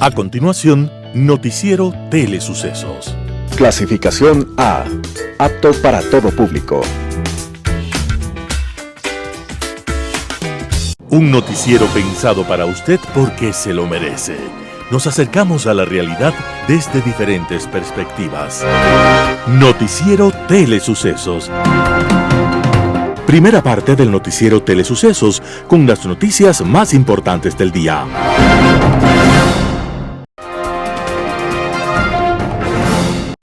A continuación, Noticiero Telesucesos. Clasificación A. Apto para todo público. Un noticiero pensado para usted porque se lo merece. Nos acercamos a la realidad desde diferentes perspectivas. Noticiero Telesucesos. Primera parte del Noticiero Telesucesos con las noticias más importantes del día.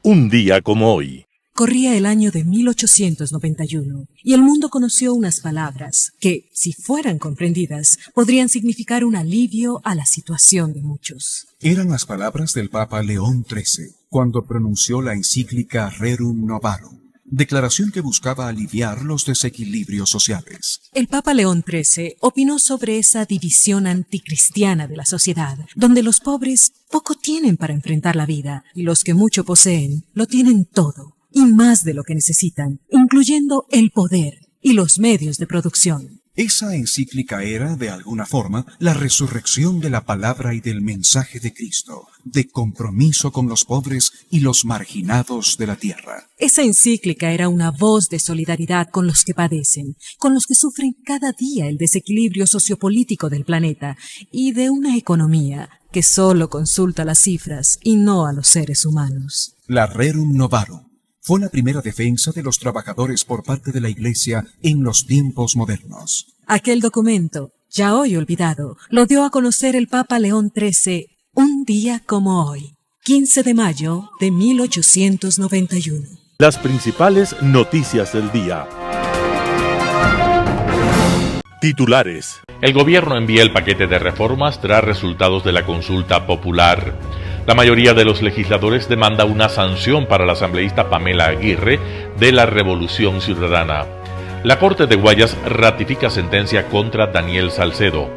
Un día como hoy. Corría el año de 1891 y el mundo conoció unas palabras que, si fueran comprendidas, podrían significar un alivio a la situación de muchos. Eran las palabras del Papa León XIII cuando pronunció la encíclica Rerum Novarum, declaración que buscaba aliviar los desequilibrios sociales. El Papa León XIII opinó sobre esa división anticristiana de la sociedad, donde los pobres poco tienen para enfrentar la vida y los que mucho poseen lo tienen todo. Y más de lo que necesitan, incluyendo el poder y los medios de producción. Esa encíclica era, de alguna forma, la resurrección de la palabra y del mensaje de Cristo, de compromiso con los pobres y los marginados de la tierra. Esa encíclica era una voz de solidaridad con los que padecen, con los que sufren cada día el desequilibrio sociopolítico del planeta y de una economía que solo consulta las cifras y no a los seres humanos. La Rerum Novarum fue la primera defensa de los trabajadores por parte de la Iglesia en los tiempos modernos. Aquel documento, ya hoy olvidado, lo dio a conocer el Papa León XIII un día como hoy, 15 de mayo de 1891. Las principales noticias del día. Titulares. El gobierno envía el paquete de reformas tras resultados de la consulta popular. La mayoría de los legisladores demanda una sanción para la asambleísta Pamela Aguirre de la Revolución Ciudadana. La Corte de Guayas ratifica sentencia contra Daniel Salcedo.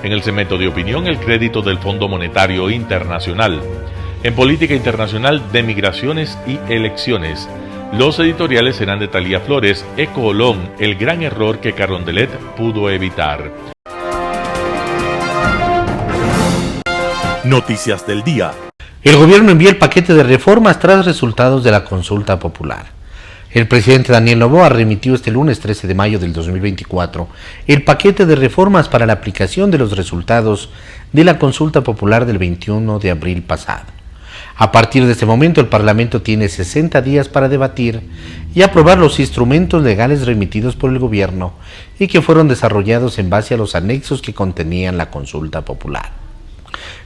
En el segmento de opinión, el crédito del Fondo Monetario Internacional. En política internacional de migraciones y elecciones. Los editoriales serán de Talía Flores, Eco Olón, el gran error que Carondelet pudo evitar. Noticias del día. El gobierno envía el paquete de reformas tras resultados de la consulta popular. El presidente Daniel Noboa remitió este lunes 13 de mayo del 2024 el paquete de reformas para la aplicación de los resultados de la consulta popular del 21 de abril pasado. A partir de este momento, el Parlamento tiene 60 días para debatir y aprobar los instrumentos legales remitidos por el gobierno y que fueron desarrollados en base a los anexos que contenían la consulta popular.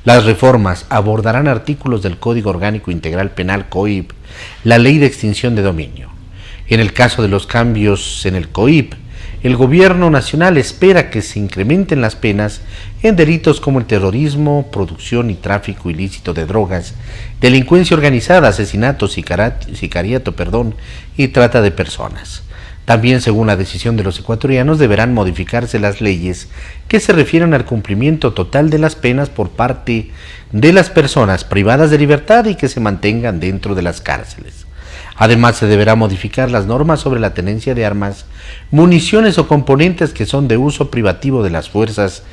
Las reformas abordarán artículos del Código Orgánico Integral Penal COIP, la Ley de Extinción de Dominio. En el caso de los cambios en el COIP, el gobierno nacional espera que se incrementen las penas en delitos como el terrorismo, producción y tráfico ilícito de drogas, delincuencia organizada, asesinato, sicariato y trata de personas. También, según la decisión de los ecuatorianos, deberán modificarse las leyes que se refieren al cumplimiento total de las penas por parte de las personas privadas de libertad y que se mantengan dentro de las cárceles. Además, se deberá modificar las normas sobre la tenencia de armas, municiones o componentes que son de uso privativo de las fuerzas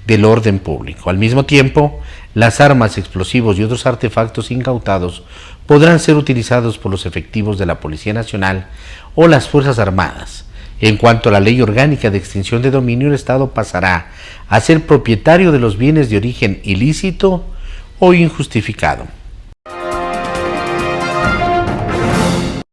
del orden público. Al mismo tiempo, las armas, explosivos y otros artefactos incautados podrán ser utilizados por los efectivos de la Policía Nacional o las Fuerzas Armadas. En cuanto a la Ley Orgánica de Extinción de Dominio, el Estado pasará a ser propietario de los bienes de origen ilícito o injustificado.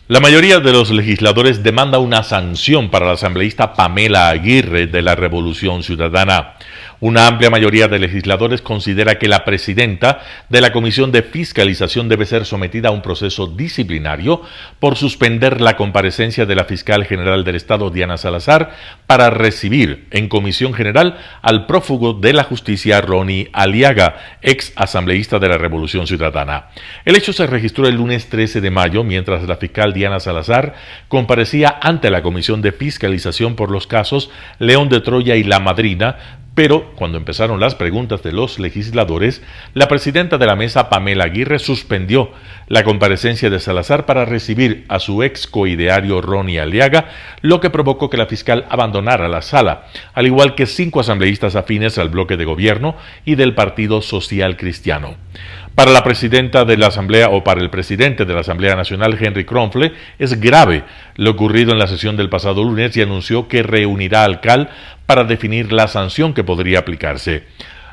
La mayoría de los legisladores demanda una sanción para la asambleísta Pamela Aguirre de la Revolución Ciudadana. Una amplia mayoría de legisladores considera que la presidenta de la Comisión de Fiscalización debe ser sometida a un proceso disciplinario por suspender la comparecencia de la fiscal general del Estado, Diana Salazar, para recibir en comisión general al prófugo de la justicia, Ronnie Aliaga, ex asambleísta de la Revolución Ciudadana. El hecho se registró el lunes 13 de mayo, mientras la fiscal Diana Salazar comparecía ante la Comisión de Fiscalización por los casos León de Troya y La Madrina, Pero cuando empezaron las preguntas de los legisladores, la presidenta de la mesa, Pamela Aguirre, suspendió la comparecencia de Salazar para recibir a su ex coideario Ronnie Aliaga, lo que provocó que la fiscal abandonara la sala, al igual que 5 asambleístas afines al bloque de gobierno y del Partido Social Cristiano. Para la presidenta de la Asamblea o para el presidente de la Asamblea Nacional, Henry Kronfle, es grave lo ocurrido en la sesión del pasado lunes y anunció que reunirá al CAL para definir la sanción que podría aplicarse.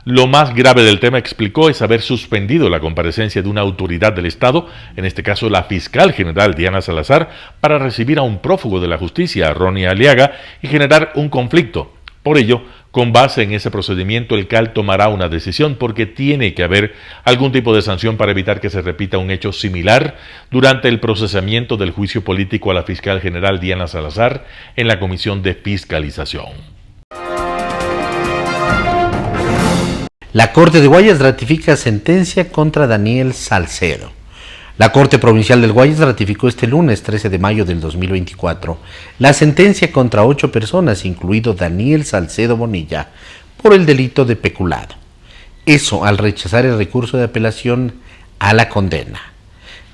Lo más grave del tema, explicó, es haber suspendido la comparecencia de una autoridad del Estado, en este caso la fiscal general Diana Salazar, para recibir a un prófugo de la justicia, Ronnie Aliaga, y generar un conflicto. Por ello, con base en ese procedimiento, el CAL tomará una decisión porque tiene que haber algún tipo de sanción para evitar que se repita un hecho similar durante el procesamiento del juicio político a la fiscal general Diana Salazar en la Comisión de Fiscalización. La Corte de Guayas ratifica sentencia contra Daniel Salcedo. La Corte Provincial del Guayas ratificó este lunes 13 de mayo del 2024 la sentencia contra 8 personas, incluido Daniel Salcedo Bonilla, por el delito de peculado. Eso al rechazar el recurso de apelación a la condena.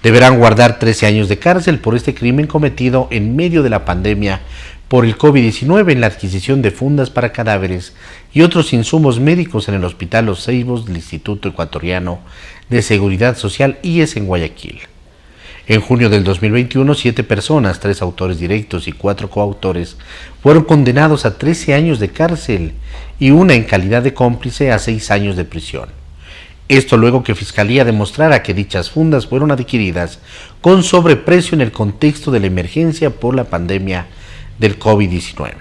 Deberán guardar 13 años de cárcel por este crimen cometido en medio de la pandemia por el COVID-19 en la adquisición de fundas para cadáveres y otros insumos médicos en el Hospital Los Ceibos del Instituto Ecuatoriano de Seguridad Social IES en Guayaquil. En junio del 2021, 7 personas, 3 autores directos y 4 coautores, fueron condenados a 13 años de cárcel y una en calidad de cómplice a 6 años de prisión. Esto luego que Fiscalía demostrara que dichas fundas fueron adquiridas con sobreprecio en el contexto de la emergencia por la pandemia del COVID-19.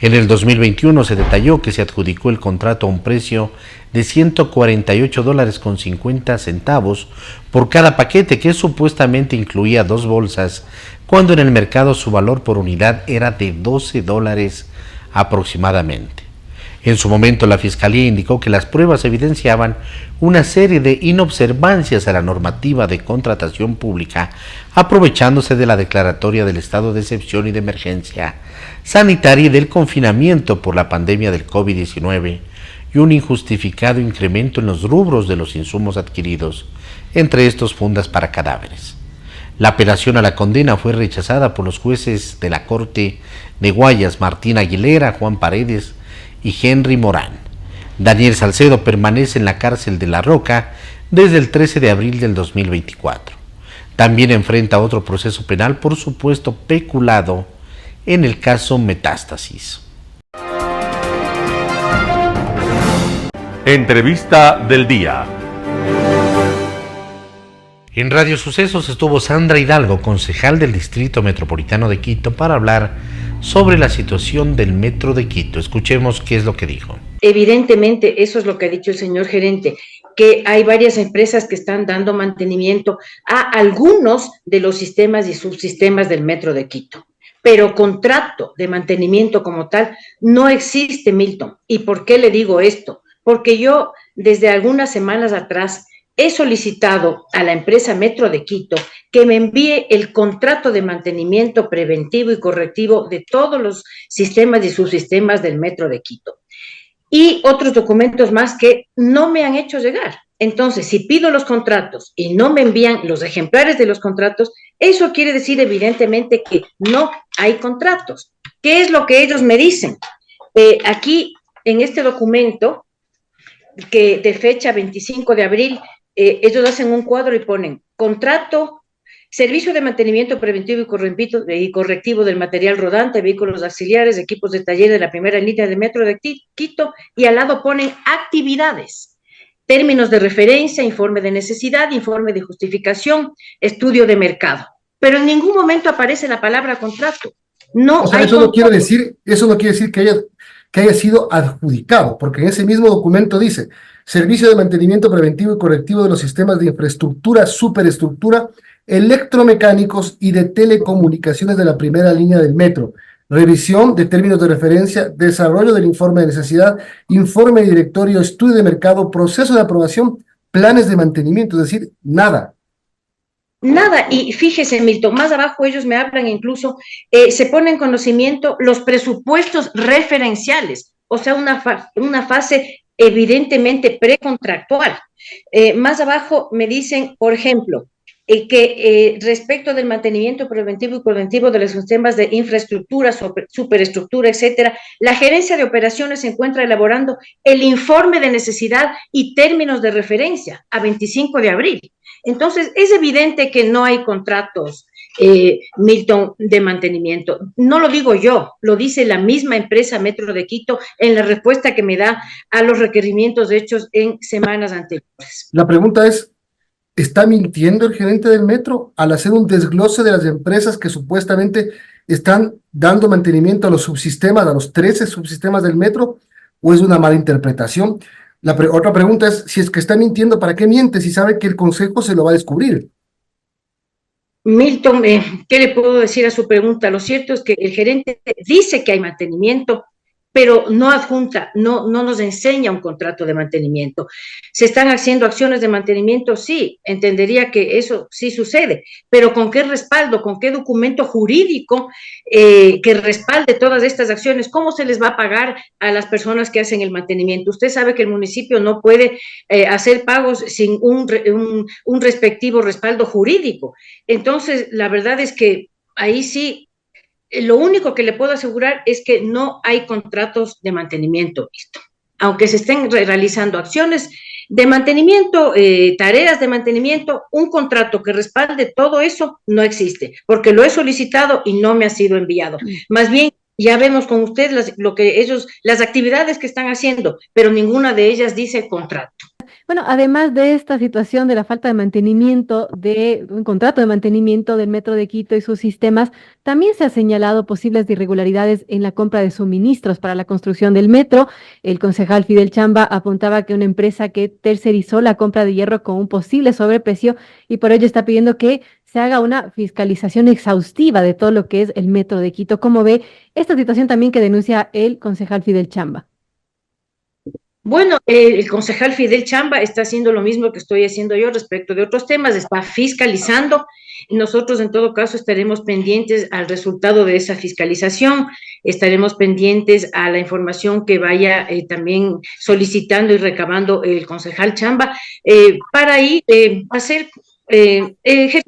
En el 2021 se detalló que se adjudicó el contrato a un precio de $148.50 por cada paquete, que supuestamente incluía 2 bolsas, cuando en el mercado su valor por unidad era de $12 aproximadamente. En su momento, la Fiscalía indicó que las pruebas evidenciaban una serie de inobservancias a la normativa de contratación pública, aprovechándose de la declaratoria del estado de excepción y de emergencia sanitaria y del confinamiento por la pandemia del COVID-19 y un injustificado incremento en los rubros de los insumos adquiridos, entre estos fundas para cadáveres. La apelación a la condena fue rechazada por los jueces de la Corte de Guayas, Martín Aguilera, Juan Paredes y Henry Morán. Daniel Salcedo permanece en la cárcel de La Roca desde el 13 de abril del 2024. También enfrenta otro proceso penal por supuesto peculado en el caso Metástasis. Entrevista del día. En Radio Sucesos estuvo Sandra Hidalgo, concejal del Distrito Metropolitano de Quito, para hablar sobre la situación del Metro de Quito. Escuchemos qué es lo que dijo. Evidentemente, eso es lo que ha dicho el señor gerente, que hay varias empresas que están dando mantenimiento a algunos de los sistemas y subsistemas del Metro de Quito. Pero contrato de mantenimiento como tal no existe, Milton. ¿Y por qué le digo esto? Porque yo desde algunas semanas atrás he solicitado a la empresa Metro de Quito que me envíe el contrato de mantenimiento preventivo y correctivo de todos los sistemas y subsistemas del Metro de Quito. Y otros documentos más que no me han hecho llegar. Entonces, si pido los contratos y no me envían los ejemplares de los contratos, eso quiere decir evidentemente que no hay contratos. ¿Qué es lo que ellos me dicen? Aquí, en este documento, que de fecha 25 de abril, ellos hacen un cuadro y ponen contrato, servicio de mantenimiento preventivo y correctivo del material rodante, vehículos auxiliares, equipos de taller de la primera línea de Metro de Quito, y al lado ponen actividades, términos de referencia, informe de necesidad, informe de justificación, estudio de mercado. Pero en ningún momento aparece la palabra contrato. No, o sea, eso no quiere decir que haya sido adjudicado, porque en ese mismo documento dice servicio de mantenimiento preventivo y correctivo de los sistemas de infraestructura, superestructura, electromecánicos y de telecomunicaciones de la primera línea del metro, revisión de términos de referencia, desarrollo del informe de necesidad, informe de directorio, estudio de mercado, proceso de aprobación, planes de mantenimiento, es decir, nada. Nada, y fíjese, Milton, más abajo ellos me hablan incluso, se ponen en conocimiento los presupuestos referenciales. o sea, una fase evidentemente precontractual. Más abajo me dicen, por ejemplo, que respecto del mantenimiento preventivo y correctivo de los sistemas de infraestructura, superestructura, etcétera, la gerencia de operaciones se encuentra elaborando el informe de necesidad y términos de referencia a 25 de abril. Entonces, es evidente que no hay contratos, Milton, de mantenimiento. No lo digo yo, lo dice la misma empresa Metro de Quito en la respuesta que me da a los requerimientos hechos en semanas anteriores. La pregunta es, ¿está mintiendo el gerente del metro al hacer un desglose de las empresas que supuestamente están dando mantenimiento a los subsistemas, a los 13 subsistemas del metro, o es una mala interpretación? Otra pregunta es, si es que está mintiendo, ¿para qué miente si sabe que el Consejo se lo va a descubrir? Milton, ¿qué le puedo decir a su pregunta? Lo cierto es que el gerente dice que hay mantenimiento, pero no adjunta, no nos enseña un contrato de mantenimiento. ¿Se están haciendo acciones de mantenimiento? Sí, entendería que eso sí sucede, pero ¿con qué respaldo, con qué documento jurídico que respalde todas estas acciones? ¿Cómo se les va a pagar a las personas que hacen el mantenimiento? Usted sabe que el municipio no puede hacer pagos sin un respectivo respaldo jurídico. Entonces, la verdad es que ahí sí, lo único que le puedo asegurar es que no hay contratos de mantenimiento, visto. Aunque se estén realizando acciones de mantenimiento, tareas de mantenimiento, un contrato que respalde todo eso no existe, porque lo he solicitado y no me ha sido enviado. Más bien, ya vemos con usted las actividades que están haciendo, pero ninguna de ellas dice contrato. Bueno, además de esta situación de la falta de mantenimiento, de un contrato de mantenimiento del Metro de Quito y sus sistemas, también se ha señalado posibles irregularidades en la compra de suministros para la construcción del metro. El concejal Fidel Chamba apuntaba que una empresa que tercerizó la compra de hierro con un posible sobreprecio y por ello está pidiendo que se haga una fiscalización exhaustiva de todo lo que es el Metro de Quito. ¿Cómo ve esta situación también que denuncia el concejal Fidel Chamba? Bueno, el concejal Fidel Chamba está haciendo lo mismo que estoy haciendo yo respecto de otros temas, está fiscalizando. Nosotros en todo caso estaremos pendientes al resultado de esa fiscalización, estaremos pendientes a la información que vaya también solicitando y recabando el concejal Chamba para ahí ejercer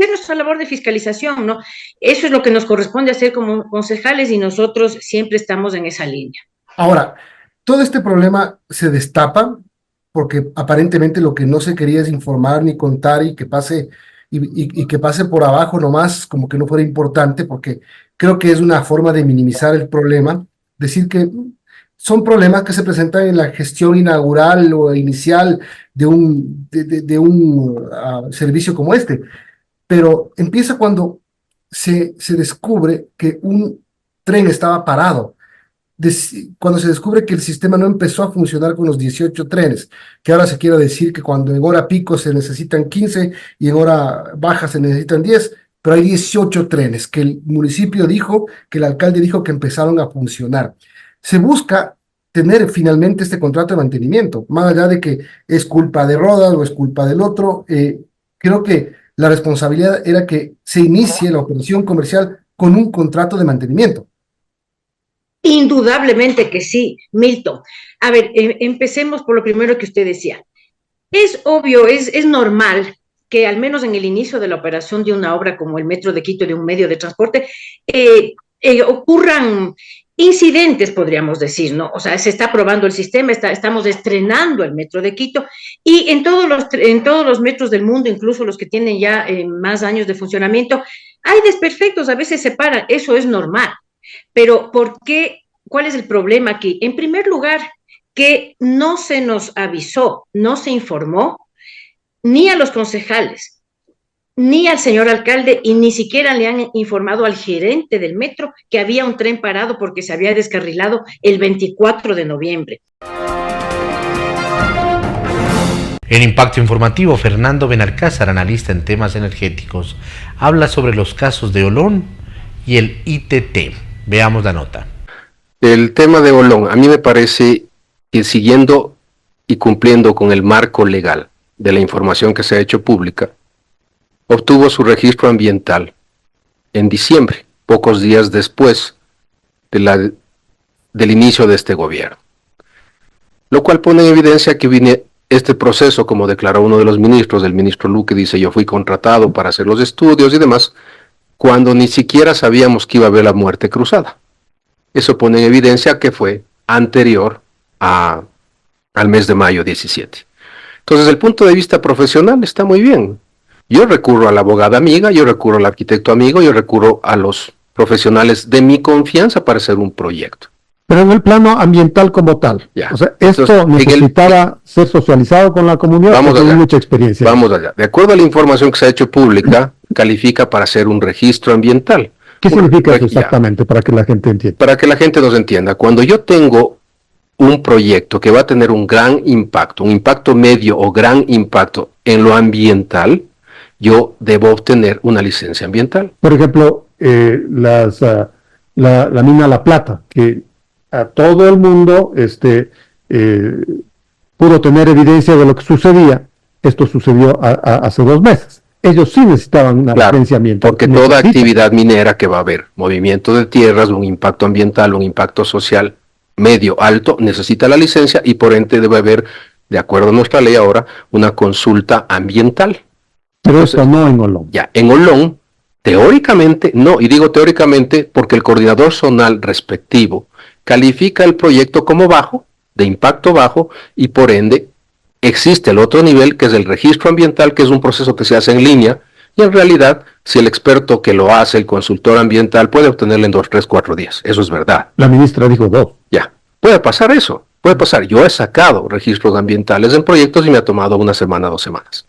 nuestra labor de fiscalización, ¿no? Eso es lo que nos corresponde hacer como concejales y nosotros siempre estamos en esa línea. Ahora, todo este problema se destapa porque aparentemente lo que no se quería es informar ni contar y que pase y que pase por abajo nomás, como que no fuera importante, porque creo que es una forma de minimizar el problema, decir son problemas que se presentan en la gestión inaugural o inicial de un servicio como este, pero empieza cuando se descubre que un tren estaba parado. Cuando se descubre que el sistema no empezó a funcionar con los 18 trenes, que ahora se quiere decir que cuando en hora pico se necesitan 15 y en hora baja se necesitan 10, pero hay 18 trenes que el municipio dijo, que el alcalde dijo que empezaron a funcionar. Se busca tener finalmente este contrato de mantenimiento, más allá de que es culpa de Rodas o es culpa del otro, creo que la responsabilidad era que se inicie la operación comercial con un contrato de mantenimiento. Indudablemente que sí, Milton. A ver, empecemos por lo primero que usted decía. Es obvio, es normal que al menos en el inicio de la operación de una obra como el Metro de Quito, de un medio de transporte, ocurran incidentes, podríamos decir, ¿no? O sea, se está probando el sistema, estamos estrenando el Metro de Quito y en todos los metros del mundo, incluso los que tienen ya más años de funcionamiento, hay desperfectos, a veces se paran, eso es normal. Pero ¿por qué? ¿Cuál es el problema aquí? En primer lugar, que no se nos avisó, no se informó ni a los concejales, ni al señor alcalde, y ni siquiera le han informado al gerente del metro que había un tren parado porque se había descarrilado el 24 de noviembre. En Impacto Informativo, Fernando Benalcázar, analista en temas energéticos, habla sobre los casos de Olón y el ITT. Veamos la nota. El tema de Olón, a mí me parece que siguiendo y cumpliendo con el marco legal de la información que se ha hecho pública, obtuvo su registro ambiental en diciembre, pocos días después del inicio de este gobierno. lo cual pone en evidencia que viene este proceso, como declaró uno de los ministros, el ministro Luque, dice: yo fui contratado para hacer los estudios y demás, cuando ni siquiera sabíamos que iba a haber la muerte cruzada. Eso pone en evidencia que fue anterior al mes de mayo 17. Entonces, el punto de vista profesional está muy bien. Yo recurro a la abogada amiga, yo recurro al arquitecto amigo, yo recurro a los profesionales de mi confianza para hacer un proyecto. Pero en el plano ambiental como tal, Ya. o sea, esto Entonces, necesitaba ser socializado con la comunidad. Vamos Tiene allá. mucha experiencia. Vamos allá. De acuerdo a la información que se ha hecho pública, califica para hacer un registro ambiental. ¿Qué significa eso Ya. exactamente para que la gente entienda? Para que la gente nos entienda, cuando yo tengo un proyecto que va a tener un gran impacto, un impacto medio o gran impacto en lo ambiental, yo debo obtener una licencia ambiental. Por ejemplo, la mina La Plata, que a todo el mundo pudo tener evidencia de lo que sucedía. Esto sucedió hace 2 meses. Ellos sí necesitaban una Claro, licencia ambiental. porque toda actividad minera que va a haber, movimiento de tierras, un impacto ambiental, un impacto social medio, alto, necesita la licencia y por ende debe haber, de acuerdo a nuestra ley ahora, una consulta ambiental. Pero Entonces, esto no en Olón. Ya, en Olón, teóricamente, no, y digo teóricamente porque el coordinador zonal respectivo califica el proyecto como bajo, de impacto bajo, y por ende existe el otro nivel que es el registro ambiental, que es un proceso que se hace en línea, y en realidad, si el experto que lo hace, el consultor ambiental, puede obtenerlo en 2, 3, 4 días. Eso es verdad. La ministra dijo 2. Ya, puede pasar eso, puede pasar. Yo he sacado registros ambientales en proyectos y me ha tomado 1 semana, 2 semanas.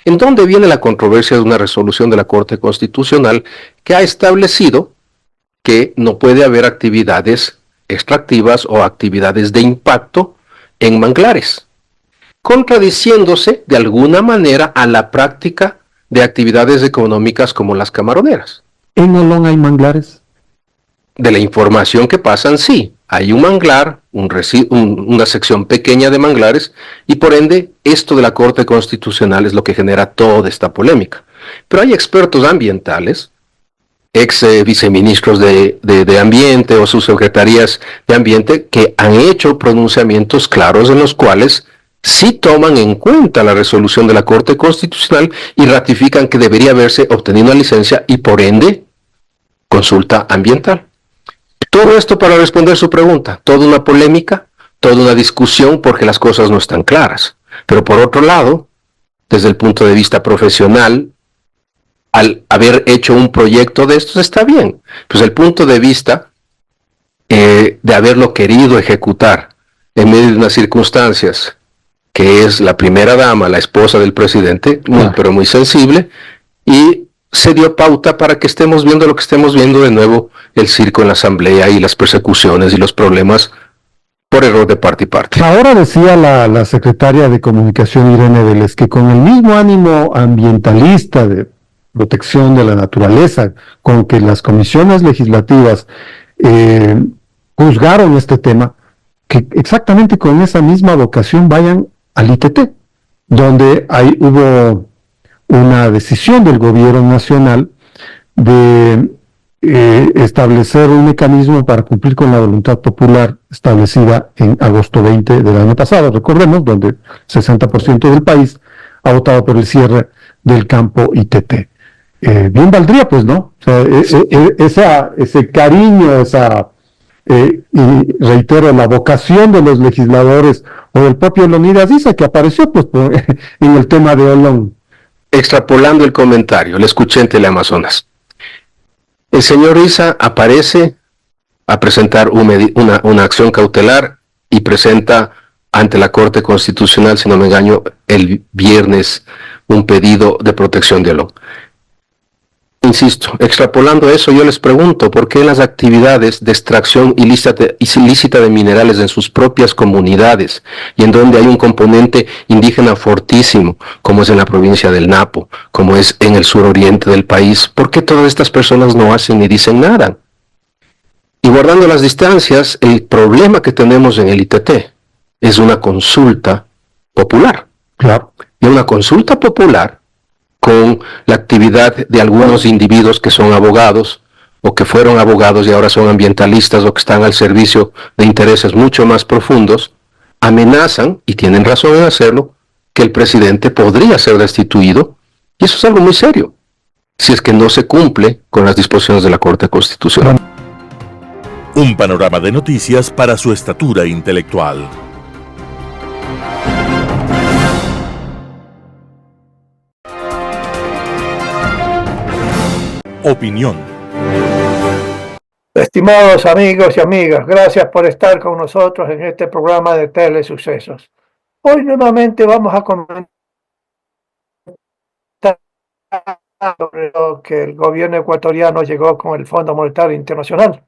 ¿En dónde viene la controversia de una resolución de la Corte Constitucional que ha establecido que no puede haber actividades extractivas o actividades de impacto en manglares, contradiciéndose de alguna manera a la práctica de actividades económicas como las camaroneras? ¿En Olón hay manglares? De la información que pasan, sí. Hay un manglar, una sección pequeña de manglares, y por ende, esto de la Corte Constitucional es lo que genera toda esta polémica. Pero hay expertos ambientales, ex viceministros de Ambiente o subsecretarías de Ambiente, que han hecho pronunciamientos claros en los cuales sí toman en cuenta la resolución de la Corte Constitucional y ratifican que debería haberse obtenido una licencia y por ende consulta ambiental. Todo esto para responder su pregunta, toda una polémica, toda una discusión porque las cosas no están claras. Pero por otro lado, desde el punto de vista profesional, al haber hecho un proyecto de estos está bien. Pues el punto de vista de haberlo querido ejecutar en medio de unas circunstancias que es la primera dama, la esposa del presidente, pero muy sensible, y se dio pauta para que estemos viendo lo que estemos viendo de nuevo, el circo en la asamblea y las persecuciones y los problemas por error de parte y parte. Ahora decía la secretaria de Comunicación, Irene Vélez, que con el mismo ánimo ambientalista de protección de la naturaleza, con que las comisiones legislativas juzgaron este tema, que exactamente con esa misma vocación vayan al ITT, donde hubo una decisión del gobierno nacional de establecer un mecanismo para cumplir con la voluntad popular establecida en agosto 20 del año pasado, recordemos, donde 60% del país ha votado por el cierre del campo ITT. Bien valdría, pues, ¿no? O sea, ese cariño, y reitero, la vocación de los legisladores o del propio Leonidas dice que apareció pues en el tema de Olón. Extrapolando el comentario, le escuché en Teleamazonas. El señor Isa aparece a presentar una acción cautelar y presenta ante la Corte Constitucional, si no me engaño, el viernes un pedido de protección de Olón. Insisto, extrapolando eso, yo les pregunto, ¿por qué las actividades de extracción ilícita de minerales en sus propias comunidades y en donde hay un componente indígena fortísimo, como es en la provincia del Napo, como es en el suroriente del país, por qué todas estas personas no hacen ni dicen nada? Y guardando las distancias, el problema que tenemos en el ITT es una consulta popular. Claro. Y una consulta popular con la actividad de algunos individuos que son abogados o que fueron abogados y ahora son ambientalistas o que están al servicio de intereses mucho más profundos, amenazan, y tienen razón en hacerlo, que el presidente podría ser destituido, y eso es algo muy serio, si es que no se cumple con las disposiciones de la Corte Constitucional. Un panorama de noticias para su estatura intelectual. Opinión. Estimados amigos y amigas, gracias por estar con nosotros en este programa de Telesucesos. Hoy nuevamente vamos a comentar sobre lo que el gobierno ecuatoriano llegó con el Fondo Monetario Internacional,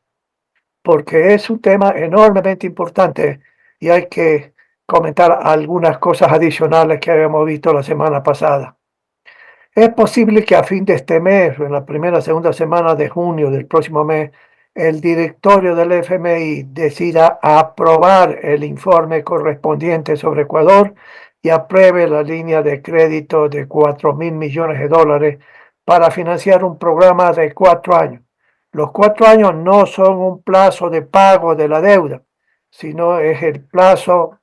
porque es un tema enormemente importante y hay que comentar algunas cosas adicionales que habíamos visto la semana pasada. Es posible que a fin de este mes, o en la primera o segunda semana de junio del próximo mes, el directorio del FMI decida aprobar el informe correspondiente sobre Ecuador y apruebe la línea de crédito de 4.000 millones de dólares para financiar un programa de 4 años. Los 4 años no son un plazo de pago de la deuda, sino es el plazo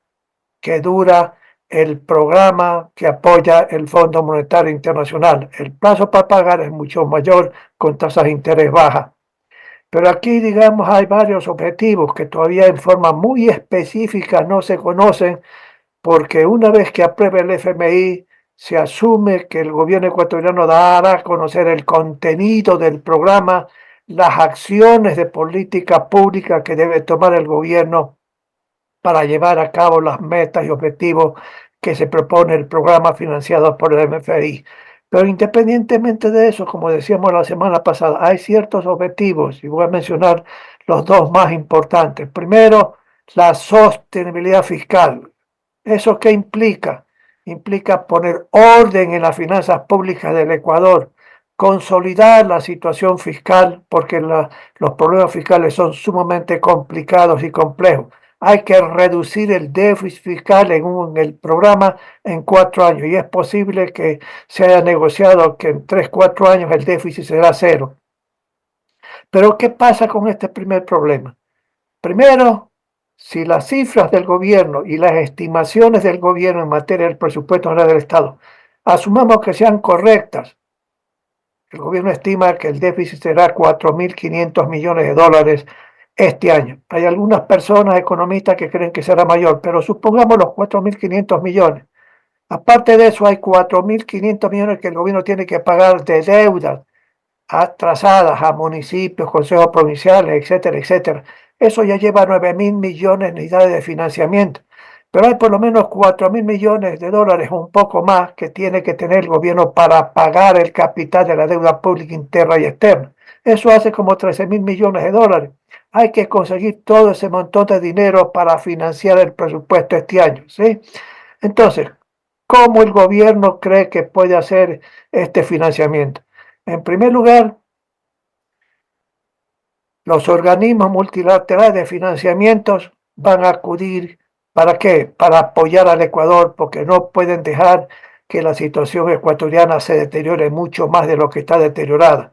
que dura el programa que apoya el Fondo Monetario Internacional. El plazo para pagar es mucho mayor con tasas de interés bajas. Pero aquí, digamos, hay varios objetivos que todavía en forma muy específica no se conocen, porque una vez que apruebe el FMI, se asume que el gobierno ecuatoriano dará a conocer el contenido del programa, las acciones de política pública que debe tomar el gobierno para llevar a cabo las metas y objetivos que se propone el programa financiado por el MFI. Pero independientemente de eso, como decíamos la semana pasada, hay ciertos objetivos y voy a mencionar los dos más importantes. Primero, la sostenibilidad fiscal. ¿Eso qué implica? Implica poner orden en las finanzas públicas del Ecuador, consolidar la situación fiscal, porque los problemas fiscales son sumamente complicados y complejos. Hay que reducir el déficit fiscal en el programa en 4 años y es posible que se haya negociado que en 3, 4 años el déficit será 0. Pero ¿qué pasa con este primer problema? Primero, si las cifras del gobierno y las estimaciones del gobierno en materia del presupuesto general del Estado asumamos que sean correctas, el gobierno estima que el déficit será 4.500 millones de dólares este año. Hay algunas personas economistas que creen que será mayor, pero supongamos los 4.500 millones. Aparte de eso, hay 4.500 millones que el gobierno tiene que pagar de deudas atrasadas a municipios, consejos provinciales, etcétera, etcétera. Eso ya lleva 9.000 millones de unidades de financiamiento. Pero hay por lo menos 4.000 millones de dólares, un poco más, que tiene que tener el gobierno para pagar el capital de la deuda pública interna y externa. Eso hace como 13.000 millones de dólares. Hay que conseguir todo ese montón de dinero para financiar el presupuesto este año, ¿sí? Entonces, ¿cómo el gobierno cree que puede hacer este financiamiento? En primer lugar, los organismos multilaterales de financiamientos van a acudir, ¿para qué? Para apoyar al Ecuador, porque no pueden dejar que la situación ecuatoriana se deteriore mucho más de lo que está deteriorada.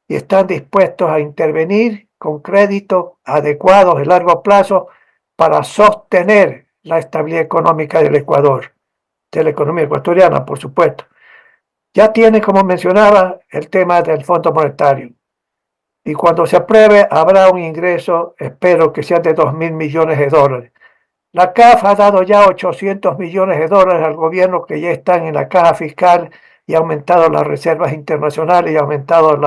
Y están dispuestos a intervenir con créditos adecuados de largo plazo para sostener la estabilidad económica del Ecuador, de la economía ecuatoriana, por supuesto. Ya tiene, como mencionaba, el tema del Fondo Monetario. Y cuando se apruebe, habrá un ingreso, espero que sea de 2.000 millones de dólares. La CAF ha dado ya 800 millones de dólares al gobierno que ya están en la caja fiscal y ha aumentado las reservas internacionales y ha aumentado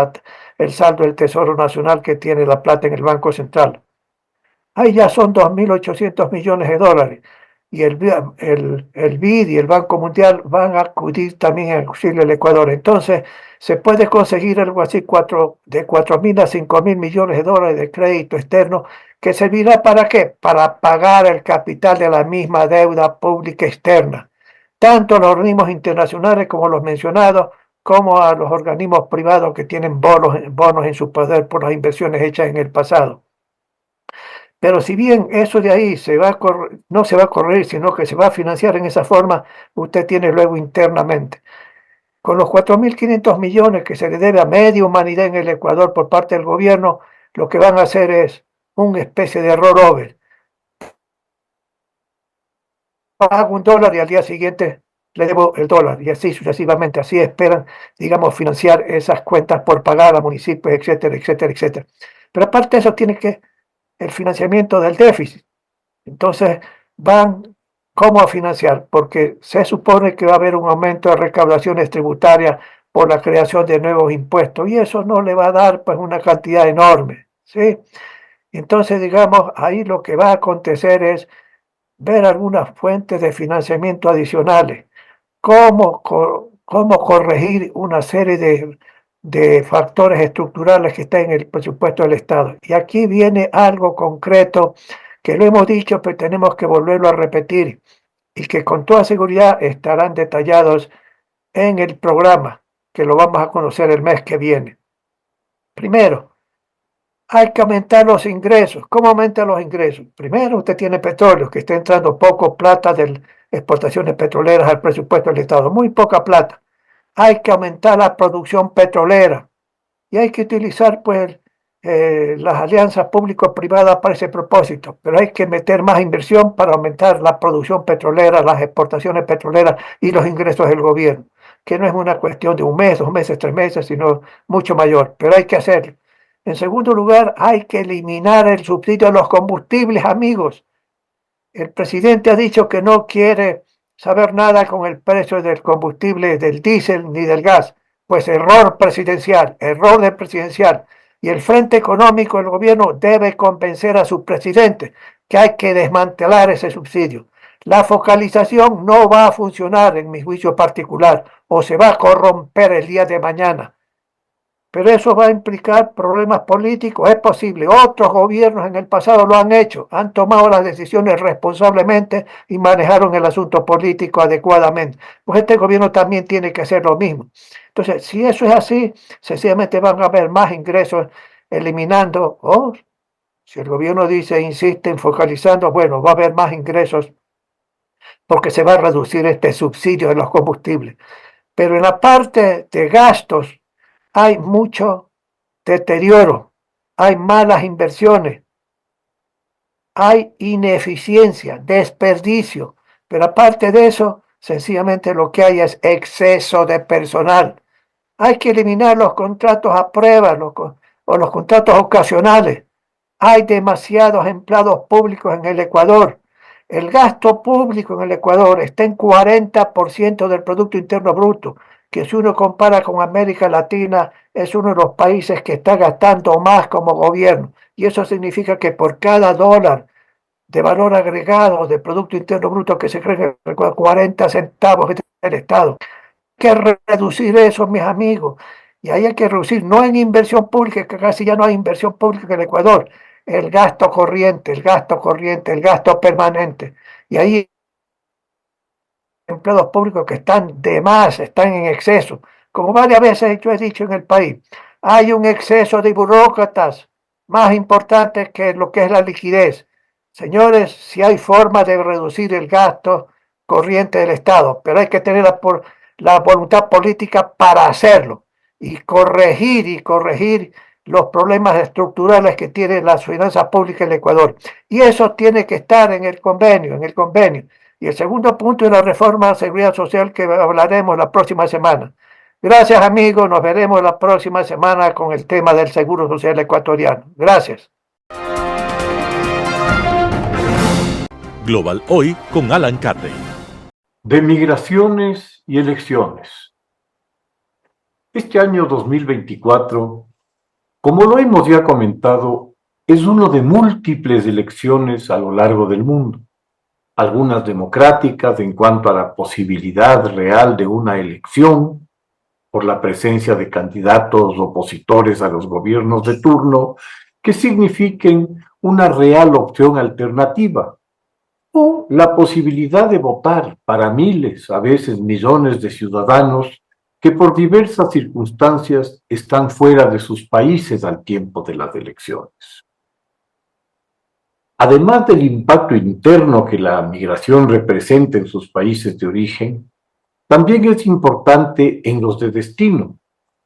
el saldo del Tesoro Nacional que tiene la plata en el Banco Central. Ahí ya son 2.800 millones de dólares. Y el BID y el Banco Mundial van a acudir también en auxilio al Ecuador. Entonces, se puede conseguir algo así de 4.000 a 5.000 millones de dólares de crédito externo, que servirá ¿para qué? Para pagar el capital de la misma deuda pública externa. Tanto a los organismos internacionales como los mencionados, como a los organismos privados que tienen bonos en su poder por las inversiones hechas en el pasado. Pero si bien eso de ahí no se va a correr, sino que se va a financiar en esa forma, usted tiene luego internamente. Con los 4.500 millones que se le debe a media humanidad en el Ecuador por parte del gobierno, lo que van a hacer es una especie de rollover. pago $1 y al día siguiente le debo el dólar, y así sucesivamente. Así esperan, digamos, financiar esas cuentas por pagar a municipios, etcétera, etcétera, etcétera. Pero aparte de eso, tiene que el financiamiento del déficit. Entonces, ¿cómo a financiar? Porque se supone que va a haber un aumento de recaudaciones tributarias por la creación de nuevos impuestos, y eso no le va a dar pues una cantidad enorme, ¿sí? Entonces, digamos, ahí lo que va a acontecer es ver algunas fuentes de financiamiento adicionales, cómo corregir una serie de factores estructurales que están en el presupuesto del Estado. Y aquí viene algo concreto que lo hemos dicho, pero tenemos que volverlo a repetir y que con toda seguridad estarán detallados en el programa, que lo vamos a conocer el mes que viene. Primero, hay que aumentar los ingresos. ¿Cómo aumentan los ingresos? Primero, usted tiene petróleo, que está entrando poco plata de exportaciones petroleras al presupuesto del Estado, muy poca plata. Hay que aumentar la producción petrolera y hay que utilizar pues las alianzas público-privadas para ese propósito, pero hay que meter más inversión para aumentar la producción petrolera, las exportaciones petroleras y los ingresos del gobierno, que no es una cuestión de un mes, 2 meses, 3 meses, sino mucho mayor, pero hay que hacerlo. En segundo lugar, hay que eliminar el subsidio a los combustibles, amigos. El presidente ha dicho que no quiere saber nada con el precio del combustible, del diésel ni del gas. Pues error presidencial, error del presidencial. Y el Frente Económico del gobierno debe convencer a su presidente que hay que desmantelar ese subsidio. La focalización no va a funcionar en mi juicio particular o se va a corromper el día de mañana. Pero eso va a implicar problemas políticos, es posible. Otros gobiernos en el pasado lo han hecho, han tomado las decisiones responsablemente y manejaron el asunto político adecuadamente. Pues este gobierno también tiene que hacer lo mismo. Entonces, si eso es así, sencillamente van a haber más ingresos eliminando, o si el gobierno dice, insiste en focalizando, bueno, va a haber más ingresos porque se va a reducir este subsidio de los combustibles. Pero en la parte de gastos, hay mucho deterioro, hay malas inversiones, hay ineficiencia, desperdicio, pero aparte de eso, sencillamente lo que hay es exceso de personal. Hay que eliminar los contratos a prueba o los contratos ocasionales. Hay demasiados empleados públicos en el Ecuador. El gasto público en el Ecuador está en 40% del Producto Interno Bruto, que si uno compara con América Latina, es uno de los países que está gastando más como gobierno. Y eso significa que por cada dólar de valor agregado de Producto Interno Bruto que se crea 40 centavos que tiene el Estado. Hay que reducir eso, mis amigos. Y ahí hay que reducir, no en inversión pública, que casi ya no hay inversión pública en el Ecuador, el gasto corriente, el gasto permanente. Y ahí empleados públicos que están de más, están en exceso. Como varias veces yo he dicho en el país, hay un exceso de burócratas más importante que lo que es la liquidez. Señores, si hay forma de reducir el gasto corriente del Estado, pero hay que tener la voluntad política para hacerlo y corregir los problemas estructurales que tiene las finanzas públicas en el Ecuador. Y eso tiene que estar en el convenio. Y el segundo punto es la reforma de la seguridad social que hablaremos la próxima semana. Gracias, amigos. Nos veremos la próxima semana con el tema del Seguro Social ecuatoriano. Gracias. Global Hoy con Alan Carney. De migraciones y elecciones. Este año 2024, como lo hemos ya comentado, es uno de múltiples elecciones a lo largo del mundo. Algunas democráticas en cuanto a la posibilidad real de una elección, por la presencia de candidatos opositores a los gobiernos de turno, que signifiquen una real opción alternativa, o la posibilidad de votar para miles, a veces millones de ciudadanos que por diversas circunstancias están fuera de sus países al tiempo de las elecciones. Además del impacto interno que la migración representa en sus países de origen, también es importante en los de destino,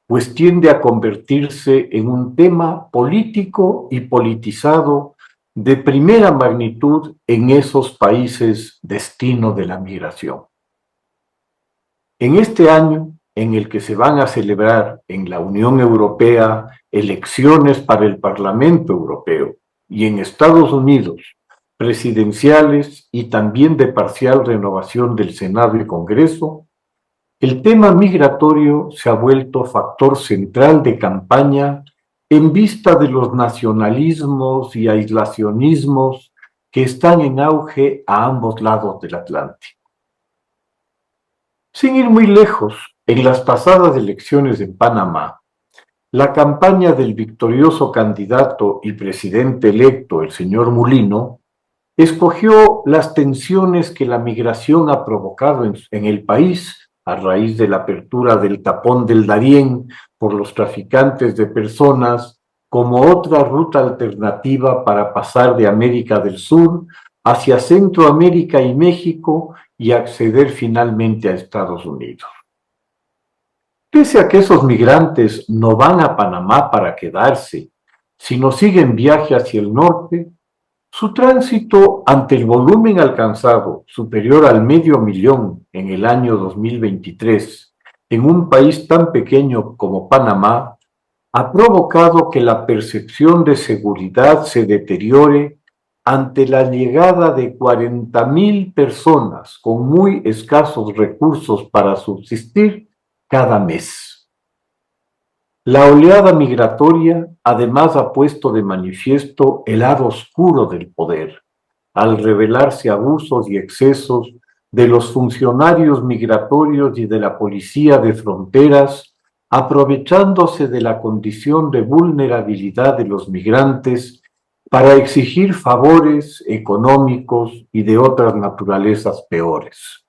pues tiende a convertirse en un tema político y politizado de primera magnitud en esos países destino de la migración. En este año, en el que se van a celebrar en la Unión Europea elecciones para el Parlamento Europeo y en Estados Unidos presidenciales y también de parcial renovación del Senado y Congreso, el tema migratorio se ha vuelto factor central de campaña en vista de los nacionalismos y aislacionismos que están en auge a ambos lados del Atlántico. Sin ir muy lejos, en las pasadas elecciones en Panamá, la campaña del victorioso candidato y presidente electo, el señor Mulino, escogió las tensiones que la migración ha provocado en el país a raíz de la apertura del tapón del Darién por los traficantes de personas como otra ruta alternativa para pasar de América del Sur hacia Centroamérica y México y acceder finalmente a Estados Unidos. Pese a que esos migrantes no van a Panamá para quedarse, sino siguen viaje hacia el norte, su tránsito ante el volumen alcanzado, superior al 500.000 en el año 2023, en un país tan pequeño como Panamá, ha provocado que la percepción de seguridad se deteriore ante la llegada de 40.000 personas con muy escasos recursos para subsistir cada mes. La oleada migratoria además ha puesto de manifiesto el lado oscuro del poder, al revelarse abusos y excesos de los funcionarios migratorios y de la policía de fronteras, aprovechándose de la condición de vulnerabilidad de los migrantes para exigir favores económicos y de otras naturalezas peores.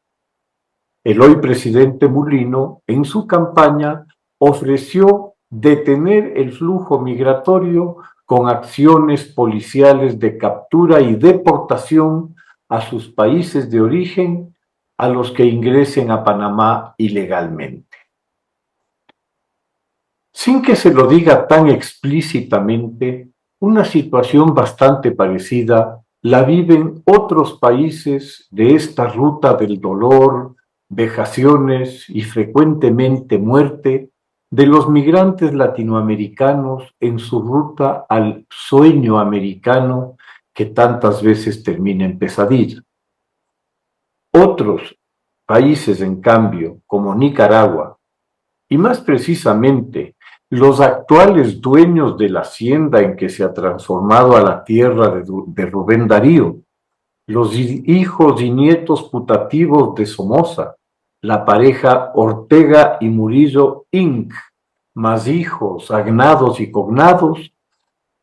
El hoy presidente Mulino, en su campaña, ofreció detener el flujo migratorio con acciones policiales de captura y deportación a sus países de origen a los que ingresen a Panamá ilegalmente. Sin que se lo diga tan explícitamente, una situación bastante parecida la viven otros países de esta ruta del dolor, vejaciones y frecuentemente muerte de los migrantes latinoamericanos en su ruta al sueño americano que tantas veces termina en pesadilla. Otros países, en cambio, como Nicaragua, y más precisamente los actuales dueños de la hacienda en que se ha transformado a la tierra de Rubén Darío, los hijos y nietos putativos de Somoza, la pareja Ortega y Murillo Inc., más hijos, agnados y cognados,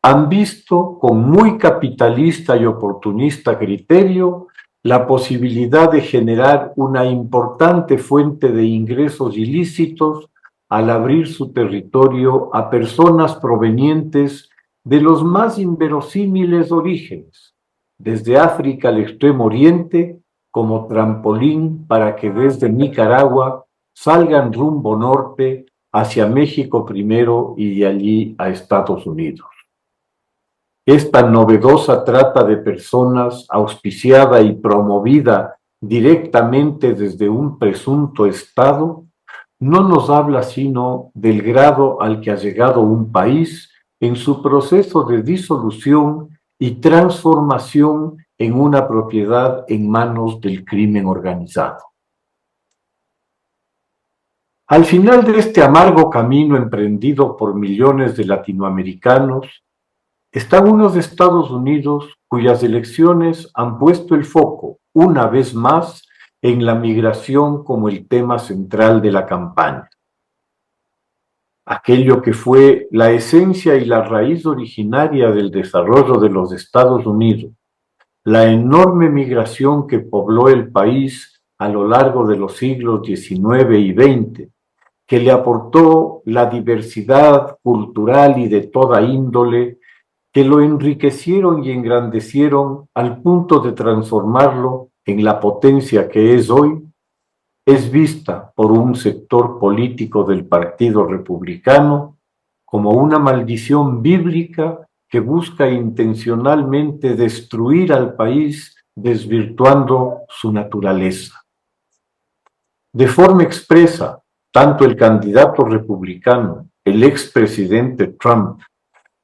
han visto con muy capitalista y oportunista criterio la posibilidad de generar una importante fuente de ingresos ilícitos al abrir su territorio a personas provenientes de los más inverosímiles orígenes, desde África al Extremo Oriente, como trampolín para que desde Nicaragua salgan rumbo norte hacia México primero y de allí a Estados Unidos. Esta novedosa trata de personas, auspiciada y promovida directamente desde un presunto Estado, no nos habla sino del grado al que ha llegado un país en su proceso de disolución y transformación en una propiedad en manos del crimen organizado. Al final de este amargo camino emprendido por millones de latinoamericanos, están unos Estados Unidos cuyas elecciones han puesto el foco, una vez más, en la migración como el tema central de la campaña. Aquello que fue la esencia y la raíz originaria del desarrollo de los Estados Unidos, la enorme migración que pobló el país a lo largo de los siglos XIX y XX, que le aportó la diversidad cultural y de toda índole, que lo enriquecieron y engrandecieron al punto de transformarlo en la potencia que es hoy, es vista por un sector político del Partido Republicano como una maldición bíblica que busca intencionalmente destruir al país, desvirtuando su naturaleza. De forma expresa, tanto el candidato republicano, el expresidente Trump,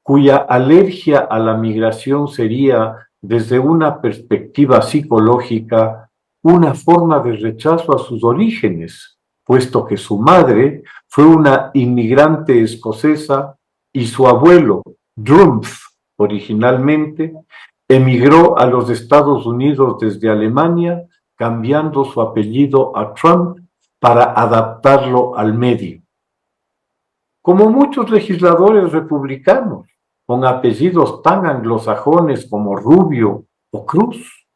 cuya alergia a la migración sería, desde una perspectiva psicológica, una forma de rechazo a sus orígenes, puesto que su madre fue una inmigrante escocesa y su abuelo, Drumpf, originalmente, emigró a los Estados Unidos desde Alemania, cambiando su apellido a Trump para adaptarlo al medio. Como muchos legisladores republicanos, con apellidos tan anglosajones como Rubio o Cruz,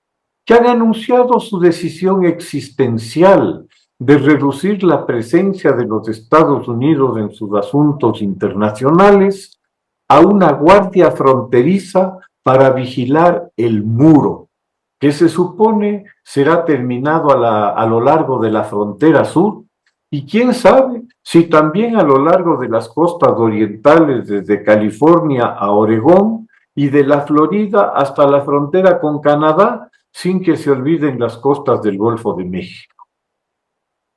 que han anunciado su decisión existencial de reducir la presencia de los Estados Unidos en sus asuntos internacionales a una guardia fronteriza para vigilar el muro, que se supone será terminado a lo largo de la frontera sur, y quién sabe si también a lo largo de las costas orientales desde California a Oregón y de la Florida hasta la frontera con Canadá, sin que se olviden las costas del Golfo de México.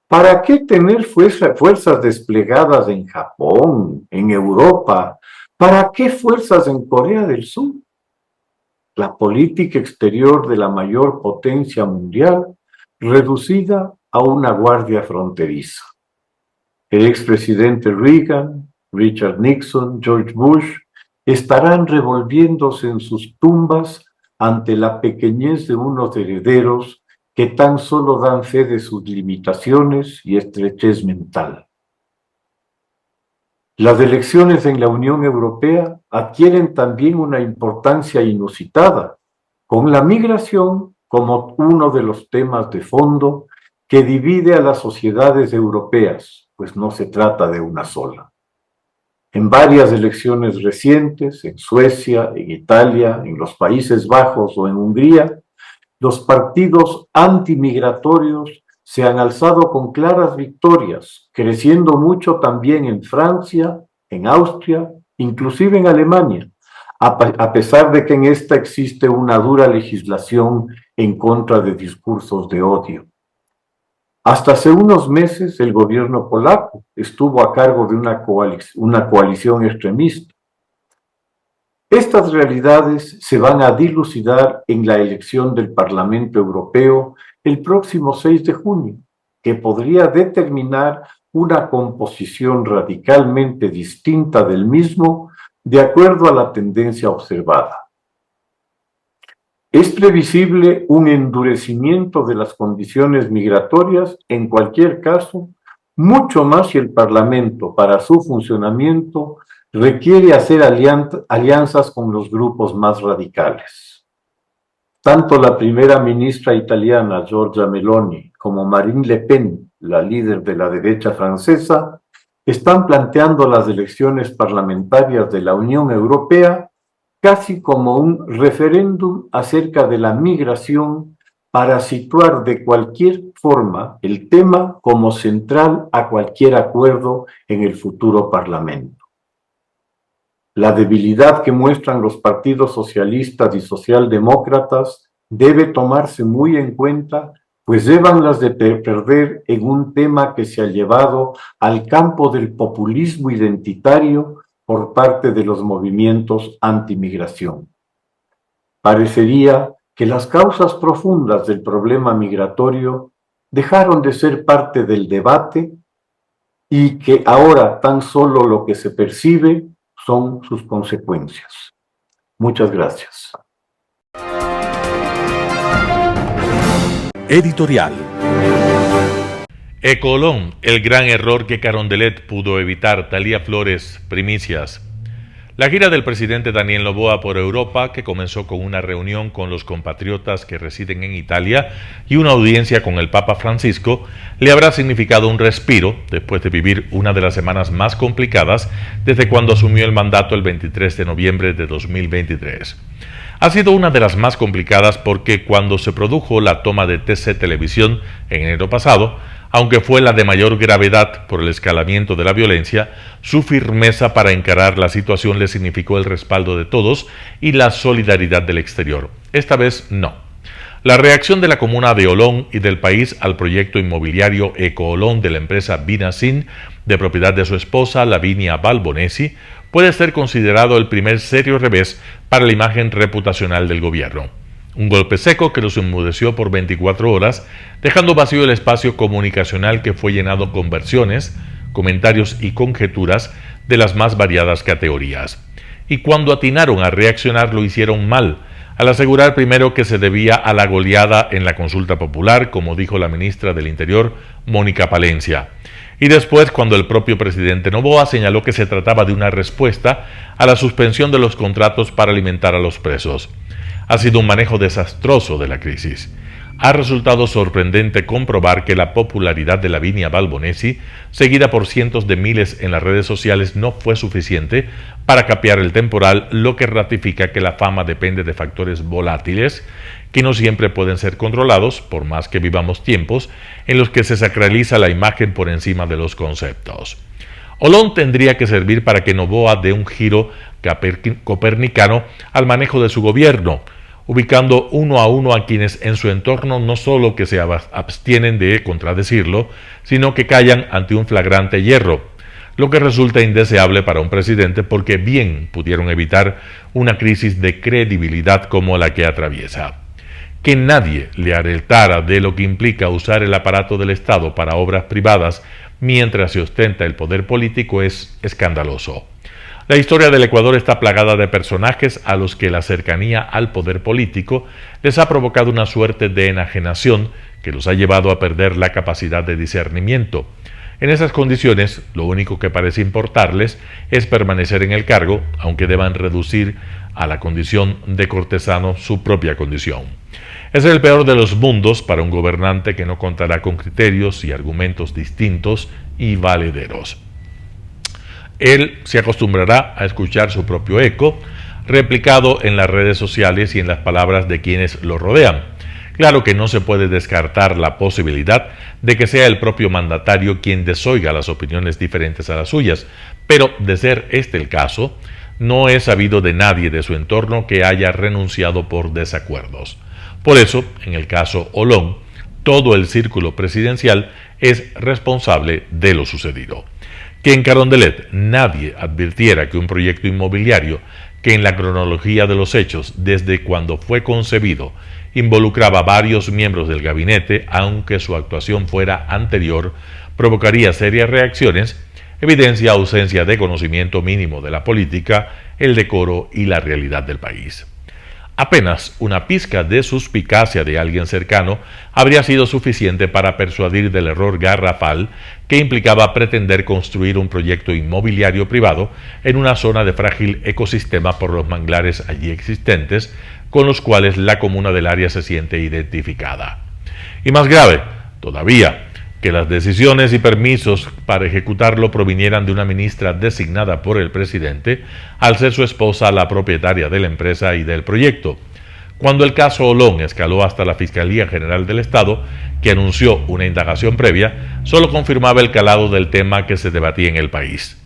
¿Para qué tener fuerzas desplegadas en Japón, en Europa? ¿Para qué fuerzas en Corea del Sur? La política exterior de la mayor potencia mundial, reducida a una guardia fronteriza. El expresidente Reagan, Richard Nixon, George Bush estarán revolviéndose en sus tumbas ante la pequeñez de unos herederos que tan solo dan fe de sus limitaciones y estrechez mental. Las elecciones en la Unión Europea adquieren también una importancia inusitada, con la migración como uno de los temas de fondo que divide a las sociedades europeas, pues no se trata de una sola. En varias elecciones recientes, en Suecia, en Italia, en los Países Bajos o en Hungría, los partidos antimigratorios se han alzado con claras victorias, creciendo mucho también en Francia, en Austria, inclusive en Alemania, a pesar de que en esta existe una dura legislación en contra de discursos de odio. Hasta hace unos meses el gobierno polaco estuvo a cargo de una coalición extremista. Estas realidades se van a dilucidar en la elección del Parlamento Europeo el próximo 6 de junio, que podría determinar una composición radicalmente distinta del mismo de acuerdo a la tendencia observada. Es previsible un endurecimiento de las condiciones migratorias, en cualquier caso, mucho más si el Parlamento, para su funcionamiento, requiere hacer alianzas con los grupos más radicales. Tanto la primera ministra italiana, Giorgia Meloni, como Marine Le Pen, la líder de la derecha francesa, están planteando las elecciones parlamentarias de la Unión Europea casi como un referéndum acerca de la migración para situar de cualquier forma el tema como central a cualquier acuerdo en el futuro Parlamento. La debilidad que muestran los partidos socialistas y socialdemócratas debe tomarse muy en cuenta, pues llevan las de perder en un tema que se ha llevado al campo del populismo identitario por parte de los movimientos antimigración. Parecería que las causas profundas del problema migratorio dejaron de ser parte del debate y que ahora tan solo lo que se percibe son sus consecuencias. Muchas gracias. Editorial. Ecolón, el gran error que Carondelet pudo evitar. Talía Flores, primicias. La gira del presidente Daniel Noboa por Europa, que comenzó con una reunión con los compatriotas que residen en Italia y una audiencia con el Papa Francisco, le habrá significado un respiro después de vivir una de las semanas más complicadas desde cuando asumió el mandato el 23 de noviembre de 2023. Ha sido una de las más complicadas porque cuando se produjo la toma de TC Televisión en enero pasado, Aunque fue la de mayor gravedad por el escalamiento de la violencia, su firmeza para encarar la situación le significó el respaldo de todos y la solidaridad del exterior. Esta vez no. La reacción de la comuna de Olón y del país al proyecto inmobiliario Ecoolón de la empresa Vinacin, de propiedad de su esposa Lavinia Balbonesi, puede ser considerado el primer serio revés para la imagen reputacional del gobierno. Un golpe seco que los enmudeció por 24 horas, dejando vacío el espacio comunicacional que fue llenado con versiones, comentarios y conjeturas de las más variadas categorías. Y cuando atinaron a reaccionar lo hicieron mal, al asegurar primero que se debía a la goleada en la consulta popular, como dijo la ministra del Interior, Mónica Palencia. Y después, cuando el propio presidente Noboa señaló que se trataba de una respuesta a la suspensión de los contratos para alimentar a los presos. Ha sido un manejo desastroso de la crisis. Ha resultado sorprendente comprobar que la popularidad de Lavinia Balbonesi, seguida por cientos de miles en las redes sociales, no fue suficiente para capear el temporal, lo que ratifica que la fama depende de factores volátiles que no siempre pueden ser controlados, por más que vivamos tiempos en los que se sacraliza la imagen por encima de los conceptos. Olón tendría que servir para que Noboa dé un giro copernicano al manejo de su gobierno, ubicando uno a uno a quienes en su entorno no solo que se abstienen de contradecirlo, sino que callan ante un flagrante yerro, lo que resulta indeseable para un presidente porque bien pudieron evitar una crisis de credibilidad como la que atraviesa. Que nadie le alertara de lo que implica usar el aparato del Estado para obras privadas mientras se ostenta el poder político es escandaloso. La historia del Ecuador está plagada de personajes a los que la cercanía al poder político les ha provocado una suerte de enajenación que los ha llevado a perder la capacidad de discernimiento. En esas condiciones, lo único que parece importarles es permanecer en el cargo, aunque deban reducir a la condición de cortesano su propia condición. Es el peor de los mundos para un gobernante que no contará con criterios y argumentos distintos y valederos. Él se acostumbrará a escuchar su propio eco, replicado en las redes sociales y en las palabras de quienes lo rodean. Claro que no se puede descartar la posibilidad de que sea el propio mandatario quien desoiga las opiniones diferentes a las suyas, pero de ser este el caso, no es sabido de nadie de su entorno que haya renunciado por desacuerdos. Por eso, en el caso Olón, todo el círculo presidencial es responsable de lo sucedido. Que en Carondelet nadie advirtiera que un proyecto inmobiliario que en la cronología de los hechos, desde cuando fue concebido, involucraba a varios miembros del gabinete, aunque su actuación fuera anterior, provocaría serias reacciones, evidencia ausencia de conocimiento mínimo de la política, el decoro y la realidad del país. Apenas una pizca de suspicacia de alguien cercano habría sido suficiente para persuadir del error garrafal que implicaba pretender construir un proyecto inmobiliario privado en una zona de frágil ecosistema por los manglares allí existentes, con los cuales la comuna del área se siente identificada. Y más grave, todavía, que las decisiones y permisos para ejecutarlo provinieran de una ministra designada por el presidente, al ser su esposa la propietaria de la empresa y del proyecto. Cuando el caso Olón escaló hasta la Fiscalía General del Estado, que anunció una indagación previa, solo confirmaba el calado del tema que se debatía en el país.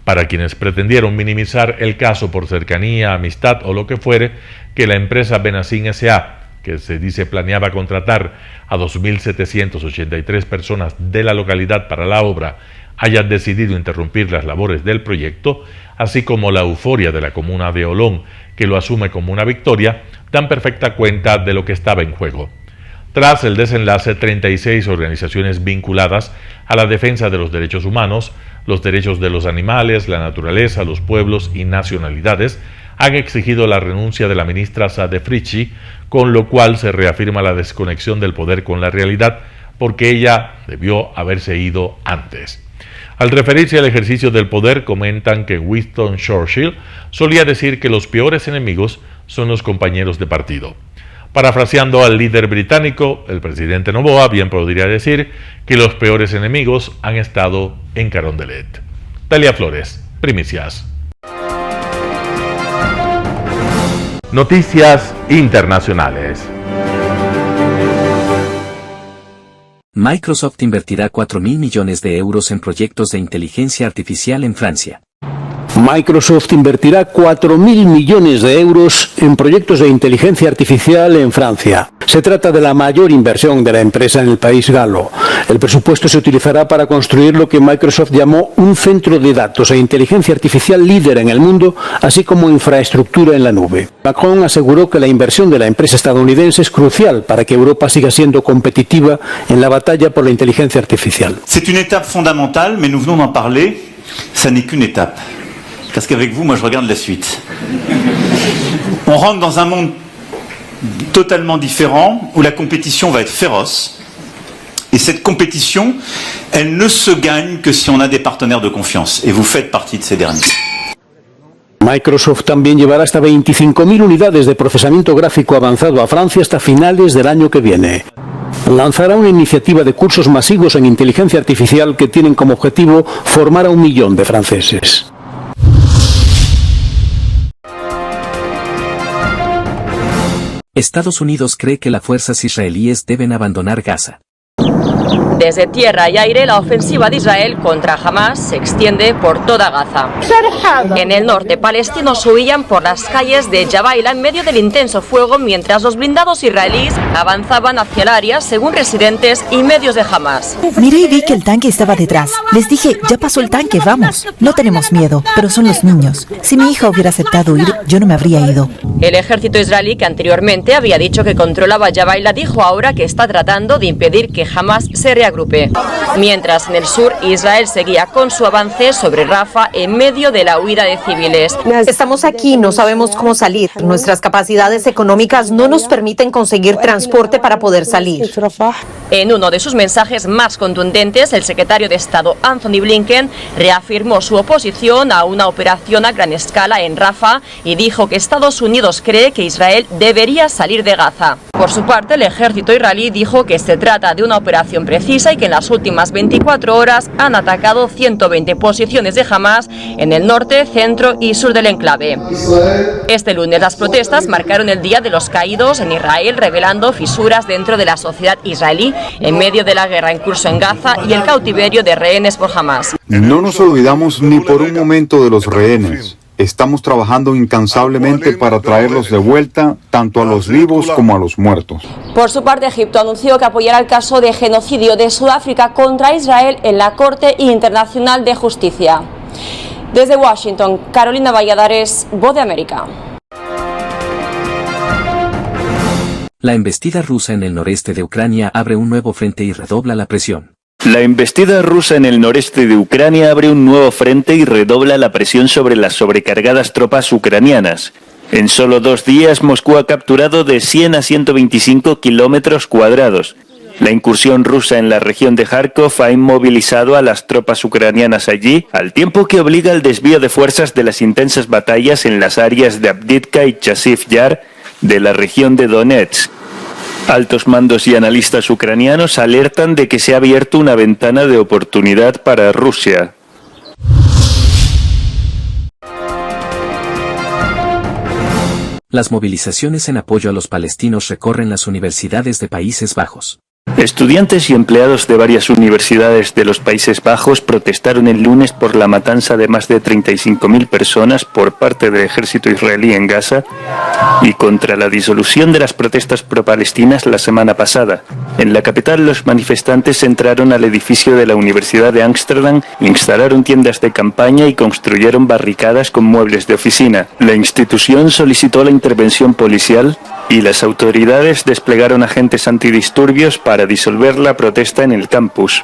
Para quienes pretendieron minimizar el caso por cercanía, amistad o lo que fuere, que la empresa Vinacin S.A., que se dice planeaba contratar a 2.783 personas de la localidad para la obra, hayan decidido interrumpir las labores del proyecto, así como la euforia de la comuna de Olón, que lo asume como una victoria, dan perfecta cuenta de lo que estaba en juego. Tras el desenlace, 36 organizaciones vinculadas a la defensa de los derechos humanos, los derechos de los animales, la naturaleza, los pueblos y nacionalidades, han exigido la renuncia de la ministra Sade Fritzsche, con lo cual se reafirma la desconexión del poder con la realidad, porque ella debió haberse ido antes. Al referirse al ejercicio del poder, comentan que Winston Churchill solía decir que los peores enemigos son los compañeros de partido. Parafraseando al líder británico, el presidente Noboa bien podría decir que los peores enemigos han estado en Carondelet. Talia Flores, Primicias. Noticias internacionales. Microsoft invertirá 4.000 millones de euros en proyectos de inteligencia artificial en Francia. Microsoft invertirá 4.000 millones de euros en proyectos de inteligencia artificial en Francia. Se trata de la mayor inversión de la empresa en el país galo. El presupuesto se utilizará para construir lo que Microsoft llamó un centro de datos e inteligencia artificial líder en el mundo, así como infraestructura en la nube. Macron aseguró que la inversión de la empresa estadounidense es crucial para que Europa siga siendo competitiva en la batalla por la inteligencia artificial. C'est une étape fondamentale, mais nous venons d'en parler, ça n'est qu'une étape. Parce qu'avec vous, moi, je regarde la suite. On rentre dans un monde totalement différent, où la compétition va être féroce. Et cette compétition, elle ne se gagne que si on a des partenaires de confiance. Et vous faites partie de ces derniers. Microsoft también llevará hasta 25.000 unidades de procesamiento gráfico avanzado a Francia hasta finales del año que viene. Lanzará una iniciativa de cursos masivos en inteligencia artificial que tienen como objetivo formar a 1 millón de franceses. Estados Unidos cree que las fuerzas israelíes deben abandonar Gaza. Desde tierra y aire, la ofensiva de Israel contra Hamas se extiende por toda Gaza. En el norte, palestinos huían por las calles de Jabaila en medio del intenso fuego, mientras los blindados israelíes avanzaban hacia el área, según residentes y medios de Hamas. Miré y vi que el tanque estaba detrás. Les dije, ya pasó el tanque, vamos. No tenemos miedo, pero son los niños. Si mi hija hubiera aceptado ir, yo no me habría ido. El ejército israelí, que anteriormente había dicho que controlaba Jabaila, dijo ahora que está tratando de impedir que Hamas se reagrupe. Mientras en el sur, Israel seguía con su avance sobre Rafah en medio de la huida de civiles. Estamos aquí, no sabemos cómo salir. Nuestras capacidades económicas no nos permiten conseguir transporte para poder salir. En uno de sus mensajes más contundentes, el secretario de Estado Anthony Blinken reafirmó su oposición a una operación a gran escala en Rafah y dijo que Estados Unidos cree que Israel debería salir de Gaza. Por su parte, el ejército israelí dijo que se trata de una operación precisa y que en las últimas 24 horas han atacado 120 posiciones de Hamas en el norte, centro y sur del enclave. Este lunes las protestas marcaron el Día de los Caídos en Israel, revelando fisuras dentro de la sociedad israelí en medio de la guerra en curso en Gaza y el cautiverio de rehenes por Hamas. No nos olvidamos ni por un momento de los rehenes. Estamos trabajando incansablemente para traerlos de vuelta, tanto a los vivos como a los muertos. Por su parte, Egipto anunció que apoyará el caso de genocidio de Sudáfrica contra Israel en la Corte Internacional de Justicia. Desde Washington, Carolina Valladares, Voz de América. La embestida rusa en el noreste de Ucrania abre un nuevo frente y redobla la presión. La embestida rusa en el noreste de Ucrania abre un nuevo frente y redobla la presión sobre las sobrecargadas tropas ucranianas. En solo 2 días, Moscú ha capturado de 100 a 125 kilómetros cuadrados. La incursión rusa en la región de Kharkov ha inmovilizado a las tropas ucranianas allí, al tiempo que obliga al desvío de fuerzas de las intensas batallas en las áreas de Avdiivka y Chasiv Yar de la región de Donetsk. Altos mandos y analistas ucranianos alertan de que se ha abierto una ventana de oportunidad para Rusia. Las movilizaciones en apoyo a los palestinos recorren las universidades de Países Bajos. Estudiantes y empleados de varias universidades de los Países Bajos protestaron el lunes por la matanza de más de 35.000 personas por parte del ejército israelí en Gaza y contra la disolución de las protestas pro-palestinas la semana pasada. En la capital, los manifestantes entraron al edificio de la Universidad de Ámsterdam, instalaron tiendas de campaña y construyeron barricadas con muebles de oficina. La institución solicitó la intervención policial y las autoridades desplegaron agentes antidisturbios para disolver la protesta en el campus.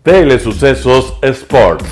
Telesucesos Sports.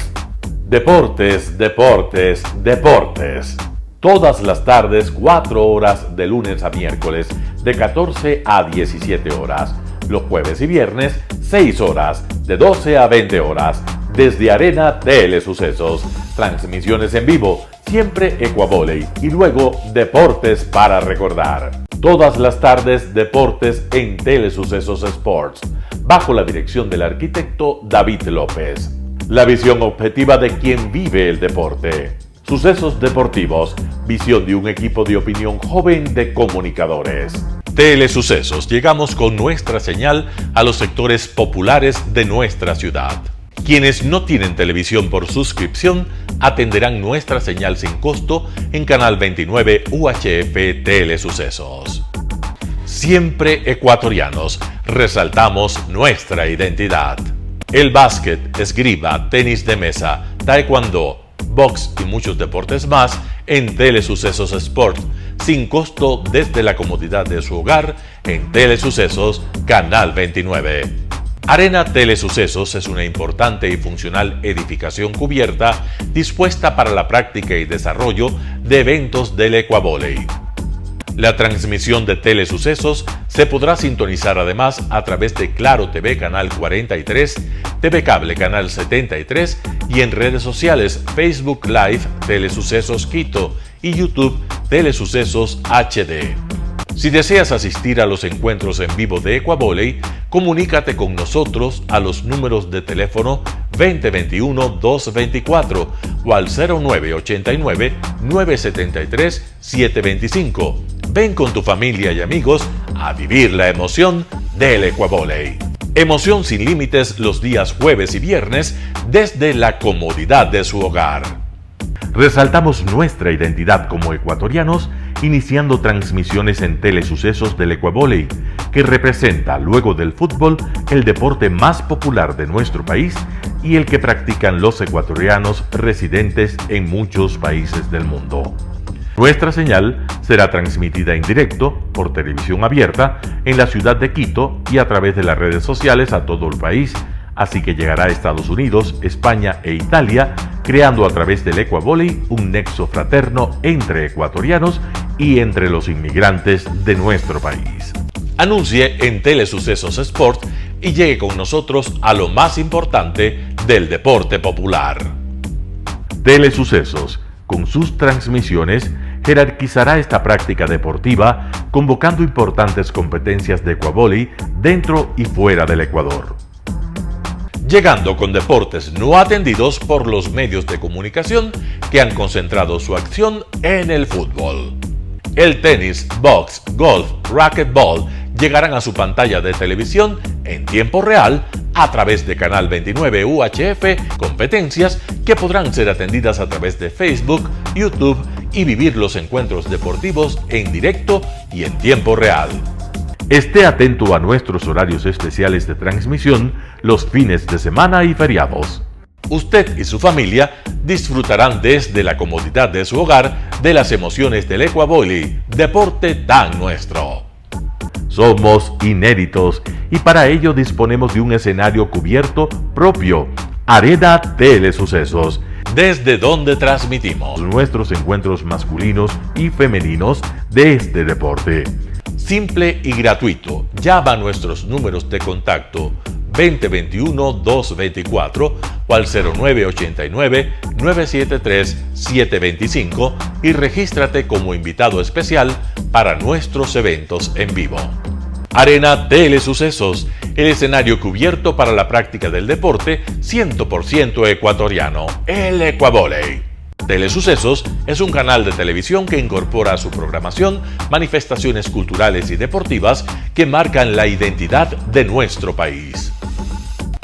Deportes, deportes, deportes. Todas las tardes, 4 horas de lunes a miércoles, de 14 a 17 horas. Los jueves y viernes, 6 horas, de 12 a 20 horas. desde Arena Telesucesos. Transmisiones en vivo, siempre Ecuavóley y luego Deportes para recordar. Todas las tardes deportes en Telesucesos Sports, bajo la dirección del arquitecto David López. La visión objetiva de quien vive el deporte. Sucesos deportivos, visión de un equipo de opinión joven de comunicadores. Telesucesos, llegamos con nuestra señal a los sectores populares de nuestra ciudad. Quienes no tienen televisión por suscripción atenderán nuestra señal sin costo en Canal 29 UHF Telesucesos. Siempre ecuatorianos, resaltamos nuestra identidad. El básquet, esgrima, tenis de mesa, taekwondo, box y muchos deportes más en Telesucesos Sport, sin costo desde la comodidad de su hogar en Telesucesos Canal 29. Arena Telesucesos es una importante y funcional edificación cubierta dispuesta para la práctica y desarrollo de eventos del Ecuavóley. La transmisión de Telesucesos se podrá sintonizar además a través de Claro TV Canal 43, TV Cable Canal 73 y en redes sociales Facebook Live Telesucesos Quito y YouTube Telesucesos HD. Si deseas asistir a los encuentros en vivo de Ecuavóley, comunícate con nosotros a los números de teléfono 2021-224 o al 0989-973-725. Ven con tu familia y amigos a vivir la emoción del Ecuavóley. Emoción sin límites los días jueves y viernes desde la comodidad de su hogar. Resaltamos nuestra identidad como ecuatorianos iniciando transmisiones en Telesucesos del Ecuavóley, que representa, luego del fútbol, el deporte más popular de nuestro país y el que practican los ecuatorianos residentes en muchos países del mundo. Nuestra señal será transmitida en directo por televisión abierta en la ciudad de Quito y a través de las redes sociales a todo el país, así que llegará a Estados Unidos, España e Italia, creando a través del Ecuavóley un nexo fraterno entre ecuatorianos y entre los inmigrantes de nuestro país. Anuncie en Telesucesos Sport y llegue con nosotros a lo más importante del deporte popular. Telesucesos, con sus transmisiones, jerarquizará esta práctica deportiva, convocando importantes competencias de Ecuavóley dentro y fuera del Ecuador. Llegando con deportes no atendidos por los medios de comunicación que han concentrado su acción en el fútbol. El tenis, box, golf, racquetball llegarán a su pantalla de televisión en tiempo real a través de Canal 29 UHF, competencias que podrán ser atendidas a través de Facebook, YouTube y vivir los encuentros deportivos en directo y en tiempo real. Esté atento a nuestros horarios especiales de transmisión los fines de semana y feriados. Usted y su familia disfrutarán desde la comodidad de su hogar de las emociones del Ecuavóley, deporte tan nuestro. Somos inéditos y para ello disponemos de un escenario cubierto propio, Arena Telesucesos, desde donde transmitimos nuestros encuentros masculinos y femeninos de este deporte. Simple y gratuito. Llama a nuestros números de contacto 2021-224 o al 0989-973-725 y regístrate como invitado especial para nuestros eventos en vivo. Arena Telesucesos, el escenario cubierto para la práctica del deporte 100% ecuatoriano, el Ecuavóley. Telesucesos es un canal de televisión que incorpora a su programación manifestaciones culturales y deportivas que marcan la identidad de nuestro país.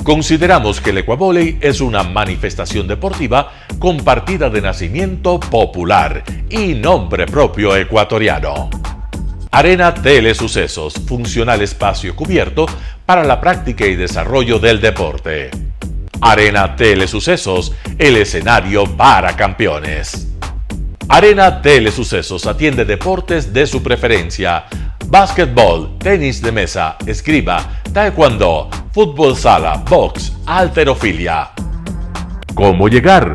Consideramos que el Ecuavóley es una manifestación deportiva compartida de nacimiento popular y nombre propio ecuatoriano. Arena Telesucesos, funcional espacio cubierto para la práctica y desarrollo del deporte. Arena Telesucesos, el escenario para campeones. Arena Telesucesos atiende deportes de su preferencia: básquetbol, tenis de mesa, esgrima, taekwondo, fútbol sala, box, halterofilia. ¿Cómo llegar?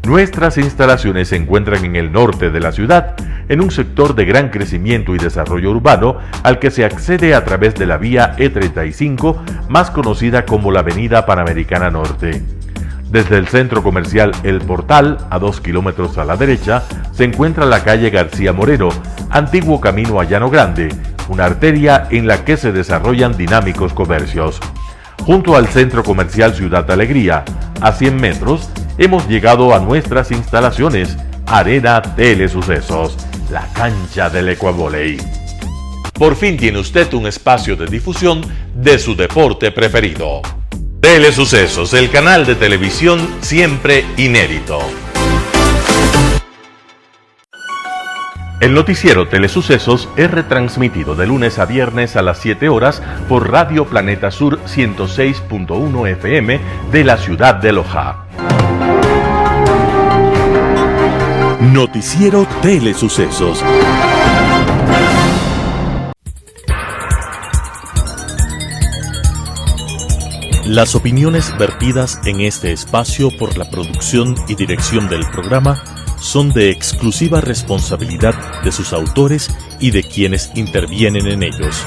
Nuestras instalaciones se encuentran en el norte de la ciudad, en un sector de gran crecimiento y desarrollo urbano al que se accede a través de la vía E35, más conocida como la Avenida Panamericana Norte. Desde el centro comercial El Portal, a 2 kilómetros a la derecha, se encuentra la calle García Moreno, antiguo camino a Llano Grande, una arteria en la que se desarrollan dinámicos comercios. Junto al centro comercial Ciudad Alegría, a 100 metros, hemos llegado a nuestras instalaciones, Arena Telesucesos, la cancha del Ecuavoley. Por fin tiene usted un espacio de difusión de su deporte preferido. Telesucesos, el canal de televisión siempre inédito. El noticiero Telesucesos es retransmitido de lunes a viernes a las 7 horas por Radio Planeta Sur 106.1 FM de la ciudad de Loja. Noticiero Telesucesos. Las opiniones vertidas en este espacio por la producción y dirección del programa son de exclusiva responsabilidad de sus autores y de quienes intervienen en ellos.